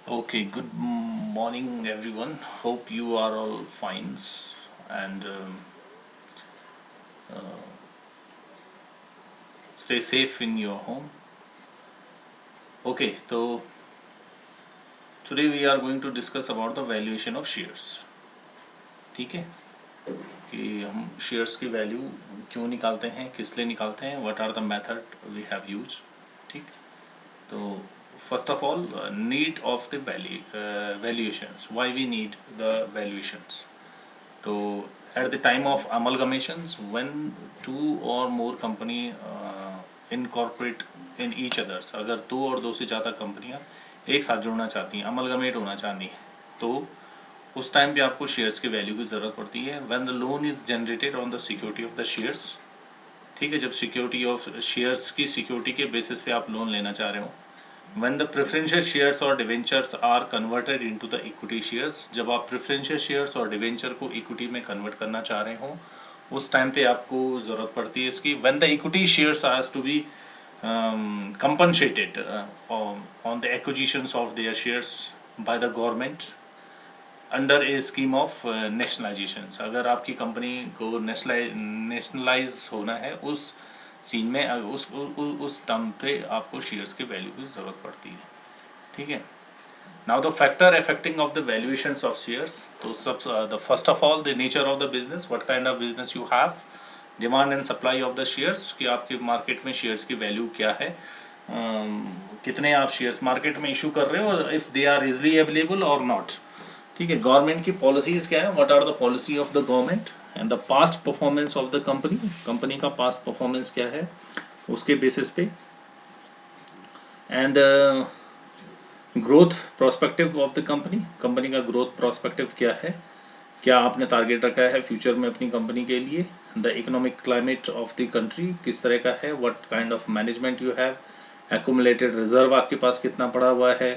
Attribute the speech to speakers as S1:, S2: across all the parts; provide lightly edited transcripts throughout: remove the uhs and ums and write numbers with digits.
S1: Okay, good morning everyone. Hope you are all fine and stay safe in your home. Okay, so today we are going to discuss about the valuation of shares. ठीक है कि हम shares की value क्यों निकालते हैं, किस लिए निकालते हैं, what are the method we have use. ठीक, तो first of all need of the valuations, why we need the valuations. So at the time of amalgamations, when two or more company incorporate in each others, अगर दो और दो से ज़्यादा कंपनियां एक साथ जुड़ना चाहती हैं, अमलगमेट होना चाहती हैं, तो उस टाइम पे आपको शेयर्स की वैल्यू की ज़रूरत पड़ती है. When the loan is generated on the security of the shares. ठीक है, जब सिक्योरिटी ऑफ शेयर्स की सिक्योरिटी के बेसिस पे आप लोन लेना चाह रहे हो. When the preferential shares or debentures are converted into the equity shares, जब आप preferential shares और debenture को equity में convert करना चाह रहे हो, उस टाइम पे आपको ज़रूरत पड़ती है इसकी. When the equity shares has to be compensated on the acquisitions of their shares by the government under a scheme of nationalizations. अगर आपकी कंपनी को नेशनलाइज होना है, उस सीन में उस टर्म पे आपको शेयर्स के वैल्यू की ज़रूरत पड़ती है. ठीक है. Now the factor affecting of the valuations of shares. तो सब the first of all the nature of the business, what kind of business you have, demand and supply of the shares, कि आपके मार्केट में shares की value क्या है, कितने आप शेयर्स मार्केट में इशू कर रहे हो, if they are easily available और नॉट. ठीक है. गवर्नमेंट की पॉलिसीज़ क्या है, what are the policy of the government, and the past performance of the company, company का पास्ट परफॉर्मेंस क्या है उसके बेसिस पे, and growth prospective of the company, company का ग्रोथ प्रोस्पेक्टिव क्या है, क्या आपने टारगेट रखा है फ्यूचर में अपनी कंपनी के लिए. The economic climate of the country किस तरह का है, what kind of management you have, accumulated reserve आपके पास कितना पड़ा हुआ है.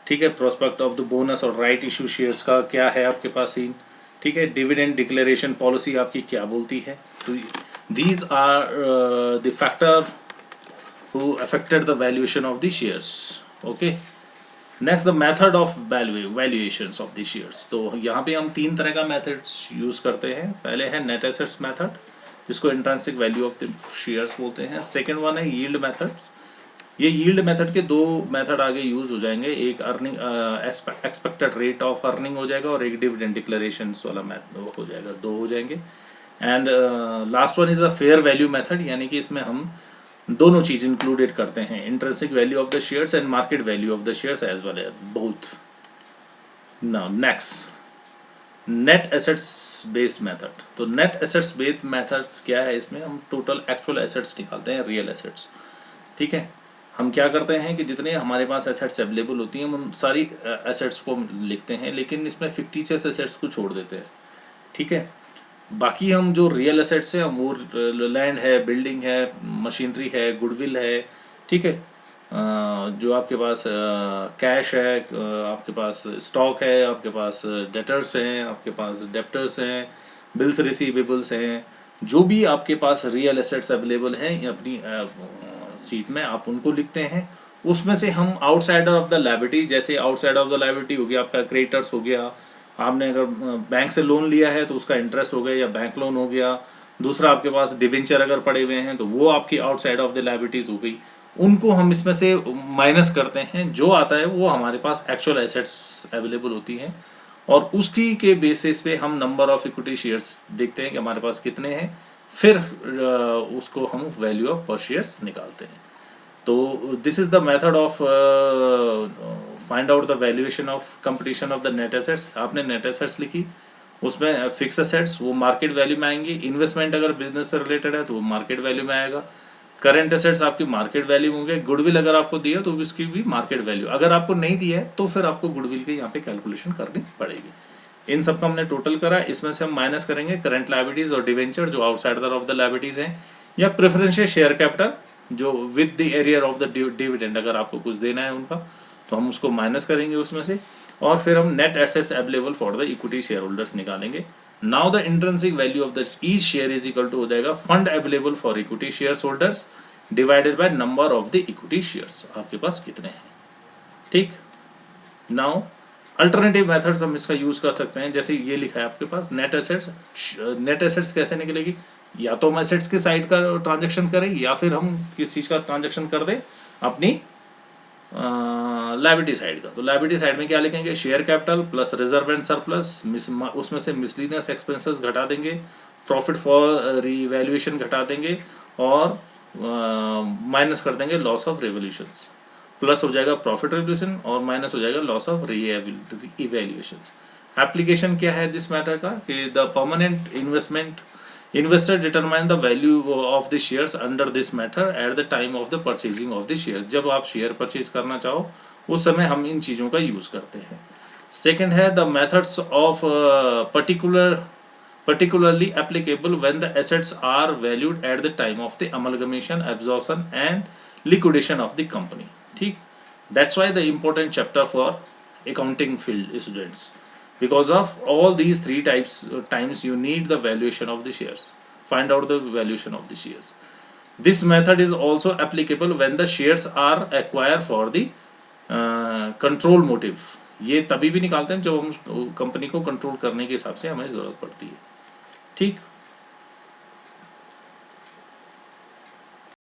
S1: ठीक है. प्रोस्पेक्ट ऑफ द बोनस और राइट इशू शेयर्स का क्या है आपके पास सीन. ठीक है. डिविडेंड डिक्लेरेशन पॉलिसी आपकी क्या बोलती है. तो these are the factor who affected the valuation of the shares. Okay. Next the method of valuations of the shares. तो यहाँ पे हम तीन तरह का मेथड्स यूज करते हैं. पहले है नेट एसेट्स मेथड, जिसको intrinsic value of the shares बोलते हैं. सेकेंड वन है यील्ड मेथड. ये यील्ड मेथड के दो मेथड आगे यूज हो जाएंगे, एक earning expected rate of earning हो जाएगा और एक डिविडेंड डिक्लेरेशन वाला मेथड हो जाएगा, दो हो जाएंगे. And last one is a fair value method, यानी कि इसमें हम दोनों चीज इंक्लूडेड करते हैं, intrinsic value of the shares and market value of the shares as well as both. Now next net assets based method. तो नेट एसेट्स बेस्ड मेथड्स क्या है, इसमें हम टोटल एक्चुअल एसेट्स निकालते हैं, रियल एसेट्स. ठीक है. हम क्या करते हैं कि जितने हमारे पास एसेट्स अवेलेबल होती हैं उन सारी एसेट्स को लिखते हैं, लेकिन इसमें फिक्टिशियस एसेट्स को छोड़ देते हैं. ठीक है. बाकी हम जो रियल एसेट्स हैं वो लैंड है, बिल्डिंग है, मशीनरी है, गुडविल है. ठीक है. जो आपके पास कैश है, आपके पास स्टॉक है, आपके पास डेटर्स हैं, आपके पास डेप्टर्स हैं, बिल्स रिसीवेबल्स हैं, जो भी आपके पास रियल एसेट्स अवेलेबल हैं अपनी सीट में आप उनको लिखते हैं. उसमें से हम आउटसाइडर ऑफ द लायबिलिटी, जैसे आउटसाइडर ऑफ द लायबिलिटी हो गया आपका क्रेडिटर्स हो गया, आपने अगर बैंक से लोन लिया है तो उसका इंटरेस्ट हो गया या बैंक लोन हो गया. दूसरा आपके पास डिवेंचर अगर पड़े हुए हैं तो वो आपकी आउटसाइड ऑफ द लायबिलिटीज हो गई. उनको हम इसमें से माइनस करते हैं, जो आता है वो हमारे पास एक्चुअल एसेट्स अवेलेबल होती हैं, और उसकी के बेसिस पे हम नंबर ऑफ इक्विटी शेयर्स देखते हैं कि हमारे पास कितने हैं, फिर उसको हम वैल्यू ऑफ पर शेयर्स निकालते हैं. तो this is the method of find out the valuation of competition of the net assets. आपने नेट एसेट्स लिखी, उसमें फिक्स एसेट्स वो मार्केट वैल्यू में आएंगी, इन्वेस्टमेंट अगर बिजनेस से रिलेटेड है तो वो मार्केट वैल्यू में आएगा, करंट एसेट्स आपकी मार्केट वैल्यू होंगे, गुडविल अगर आपको दिया तो इसकी भी मार्केट वैल्यू, अगर आपको नहीं दिया है तो फिर आपको गुडविल के यहाँ पे कैलकुलेशन करनी पड़ेगी. इन सब का हमने टोटल करा, इसमें से हम माइनस करेंगे करंट लायबिलिटीज और डिवेंचर जो आउटसाइडर ऑफ द लायबिलिटीज हैं, या प्रेफरेंशियल शेयर कैपिटल जो with the arrear of the dividend, अगर आपको कुछ देना है उनका तो हम उसको माइनस करेंगे उसमें से, और फिर हम net assets available for the equity shareholders निकालेंगे. Now the intrinsic value of the each share is equal to हो जाएगा fund available for equity shareholders divided by number of the equity shares, आपके पास कितने हैं. ठीक. Now alternative methods हम इसका यूज कर सकते हैं, जैसे ये लिखा है आपके पास नेट एसेट्स। नेट एसेट्स कैसे निकलेगी, या तो हम एसेट्स की साइड का ट्रांजेक्शन करें या फिर हम किस चीज का ट्रांजेक्शन कर दें, अपनी लायबिलिटी साइड का। तो लायबिलिटी साइड में क्या लिखेंगे, share capital plus reserve and surplus, उसमें से मिसलिनियस एक्सपेंसेस घटा देंगे, प्रॉफिट फॉर रीवैल्यूएशन घटा देंगे और माइनस कर देंगे लॉस ऑफ रिवोल्यूशंस। प्लस हो जाएगा प्रॉफिट रिवोल्यूशन और माइनस हो जाएगा लॉस ऑफ रीवैल्यूएशंस। एप्लीकेशन क्या है दिस मैटर का, कि the permanent investment investor determine the value of the shares under this matter at the time of the purchasing of the share. जब आप शेयर परचेज करना चाहो उस समय हम इन चीज़ों का यूज़ करते हैं। सेकेंड है the methods of particularly applicable when the assets are valued at the time of the amalgamation, absorption and liquidation of the company. ठीक, that's why the important chapter for accounting field students, because of all these three times you need the valuation of the shares, find out the valuation of the shares. This method is also applicable when the shares are acquired for the control motive. ये तभी भी निकालते हैं जब हम company को control करने के हिसाब से हमें ज़रूरत पड़ती है। ठीक।